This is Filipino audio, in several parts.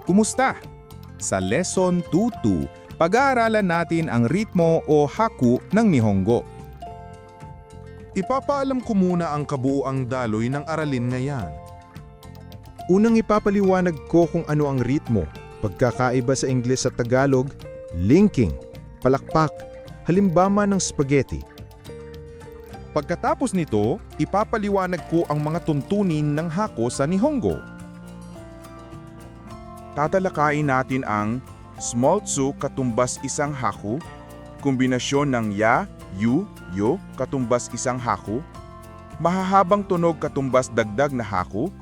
Kumusta? Sa Lesson 22, pag-aaralan natin ang ritmo o haku ng Nihongo. Ipapaalam ko muna ang kabuuang daloy ng aralin ngayon. Unang ipapaliwanag ko kung ano ang ritmo, pagkakaiba sa Ingles at Tagalog, linking, palakpak, halimbawa ng spaghetti. Pagkatapos nito, ipapaliwanag ko ang mga tuntunin ng hako sa Nihongo. Tatalakayin natin ang small tsu katumbas isang haku, kombinasyon ng ya, yu, yo katumbas isang haku, mahahabang tunog katumbas dagdag na haku,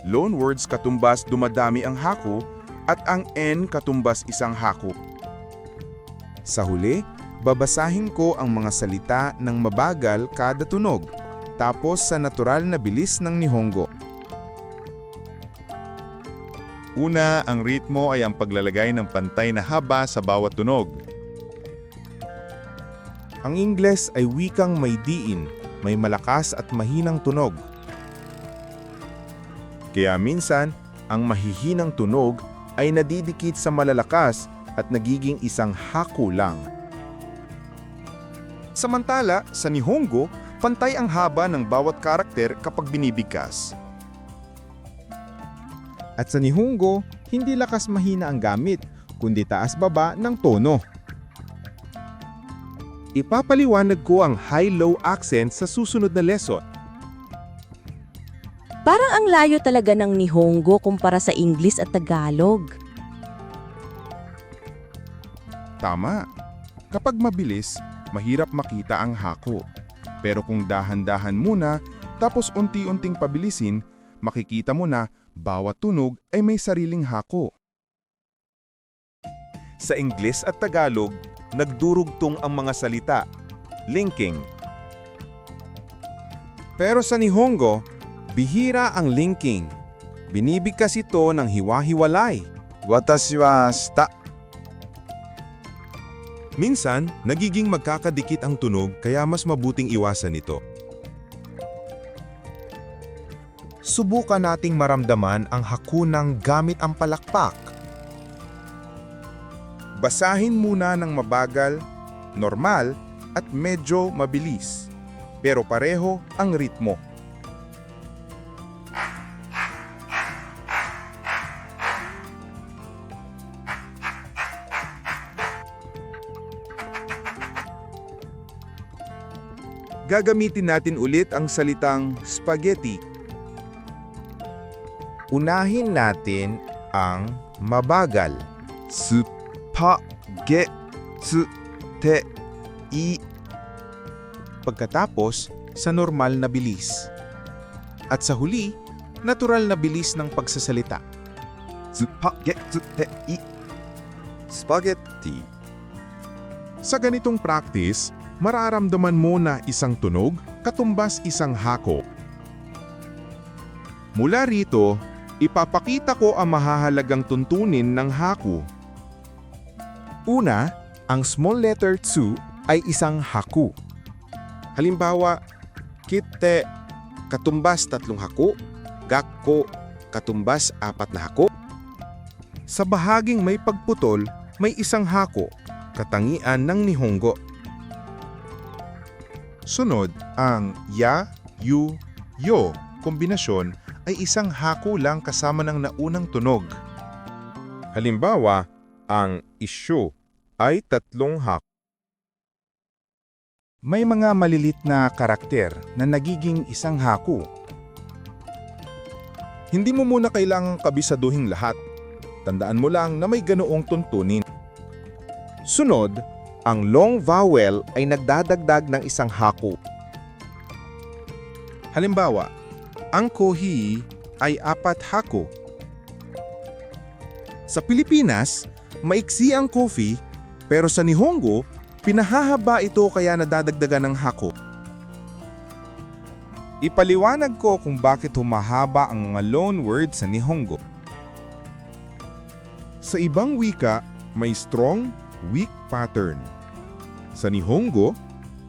loan words katumbas dumadami ang haku, at ang n katumbas isang haku. Sa huli, babasahin ko ang mga salita ng mabagal kada tunog, tapos sa natural na bilis ng Nihongo. Una, ang ritmo ay ang paglalagay ng pantay na haba sa bawat tunog. Ang Ingles ay wikang may diin, may malakas at mahinang tunog. Kaya minsan, ang mahihinang tunog ay nadidikit sa malalakas at nagiging isang haku lang. Samantala, sa Nihongo, pantay ang haba ng bawat karakter kapag binibigkas. At sa Nihongo, hindi lakas mahina ang gamit, kundi taas-baba ng tono. Ipapaliwanag ko ang high-low accent sa susunod na lesson. Parang ang layo talaga ng Nihongo kumpara sa Ingles at Tagalog. Tama. Kapag mabilis, mahirap makita ang hako. Pero kung dahan-dahan muna, tapos unti-unting pabilisin, makikita mo na bawat tunog ay may sariling hako. Sa Ingles at Tagalog, nagdurugtong ang mga salita, linking. Pero sa Nihongo, bihira ang linking. Binibigkas ito ng hiwa-hiwalay. Watashi wa shita. Minsan, nagiging magkakadikit ang tunog kaya mas mabuting iwasan ito. Subukan nating maramdaman ang hakunang gamit ang palakpak. Basahin muna ng mabagal, normal at medyo mabilis. Pero pareho ang ritmo. Gagamitin natin ulit ang salitang spaghetti. Unahin natin ang mabagal. Spaghetti. Pagkatapos, sa normal na bilis. At sa huli, natural na bilis ng pagsasalita. Spaghetti. Sa ganitong practice, mararamdaman mo na isang tunog katumbas isang hako. Mula rito, ipapakita ko ang mahahalagang tuntunin ng haku. Una, ang small letter tsu ay isang haku. Halimbawa, kitte katumbas 3 haku, gakko katumbas 4 na haku. Sa bahaging may pagputol, may isang hako, katangian ng Nihongo. Sunod, ang ya, yu, yo kombinasyon ay isang hako lang kasama ng naunang tunog. Halimbawa, ang isyu ay 3 hako. May mga malilit na karakter na nagiging isang haku. Hindi mo muna kailangang kabisaduhin lahat. Tandaan mo lang na may ganoong tuntunin. Sunod, ang long vowel ay nagdadagdag ng isang haku. Halimbawa, ang kohi ay 4 haku. Sa Pilipinas, maiksi ang coffee, pero sa Nihongo, pinahahaba ito kaya nadadagdagan ng haku. Ipaliwanag ko kung bakit humahaba ang mga loan words sa Nihongo. Sa ibang wika, may strong, weak pattern. Sa Nihongo,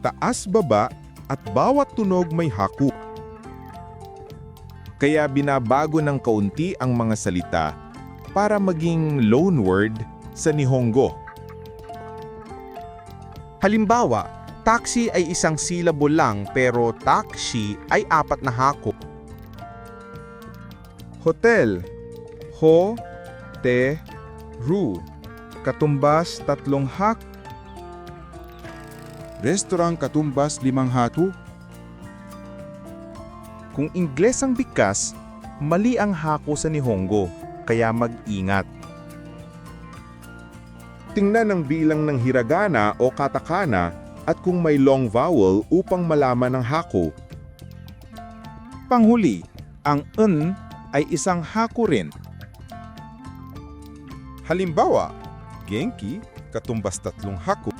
taas-baba at bawat tunog may haku. Kaya binabago ng kaunti ang mga salita para maging loanword sa Nihongo. Halimbawa, taxi ay isang syllable lang pero taxi ay 4 na hako. Hotel. Ho, te, ru. Katumbas 3 hak. Restaurant katumbas 5 hatu. Kung Ingles ang bigkas, mali ang hako sa Nihongo, kaya mag-ingat. Tingnan ang bilang ng hiragana o katakana at kung may long vowel upang malaman ang hako. Panghuli, ang n ay isang hako rin. Halimbawa, genki katumbas 3 haku.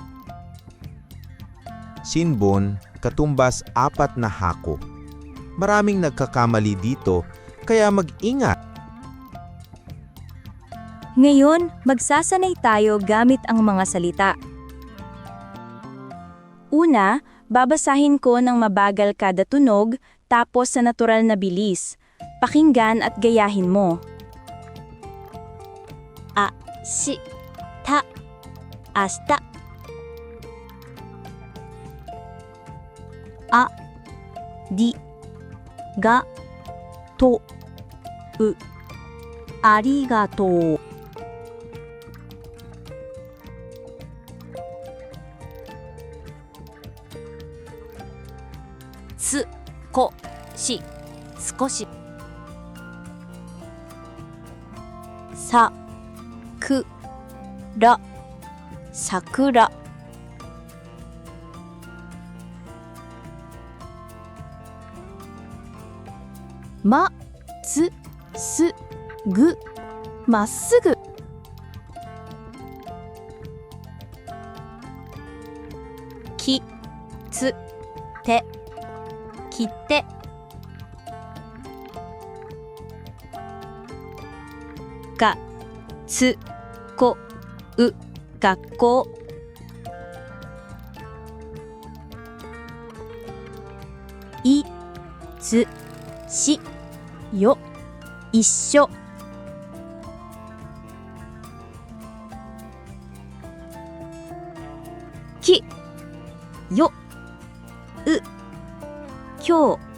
Shinbun, katumbas 4 na hako. Maraming nagkakamali dito, kaya mag-ingat. Ngayon, magsasanay tayo gamit ang mga salita. Una, babasahin ko ng mabagal kada tunog tapos sa natural na bilis. Pakinggan at gayahin mo. A, si, ta, asta. A, di, ga, to, u, arigatou. Tsu, ko, shi, tsukoshi. Sa, ku, ra, sakura. Ma, tsu, su, gu, まっすぐ。き、つ、て、切手。が、つ、こ、う、学校。い、つ、し、よ、一緒。き、よ、う、今日。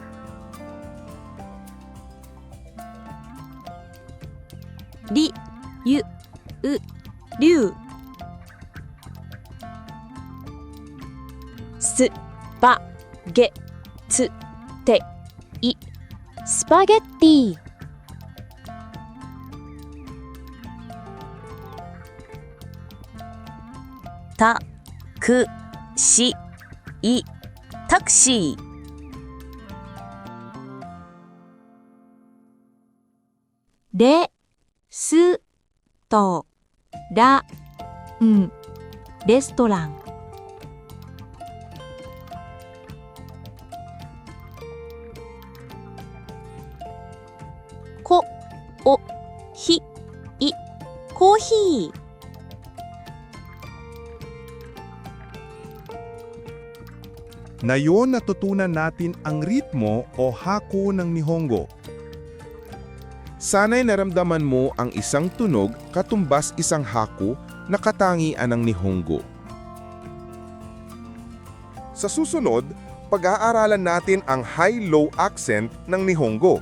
り、ゆ、う、りゅう。す、ば、げ、つ、て、い。スパゲッティ。た、く、し、い、タクシー。レ、ス、ト、ラ、ン、レストラン。こ、お、ひ、い、コーヒー。Ngayon natutunan natin ang ritmo o hako ng Nihongo. Sana'y naramdaman mo ang isang tunog katumbas isang hako na katangian ng Nihongo. Sa susunod, pag-aaralan natin ang high-low accent ng Nihongo.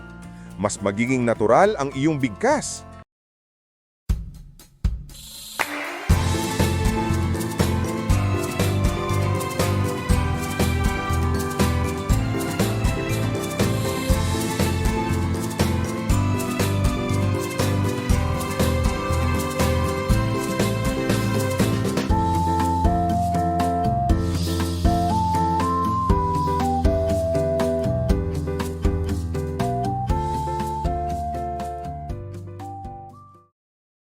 Mas magiging natural ang iyong bigkas.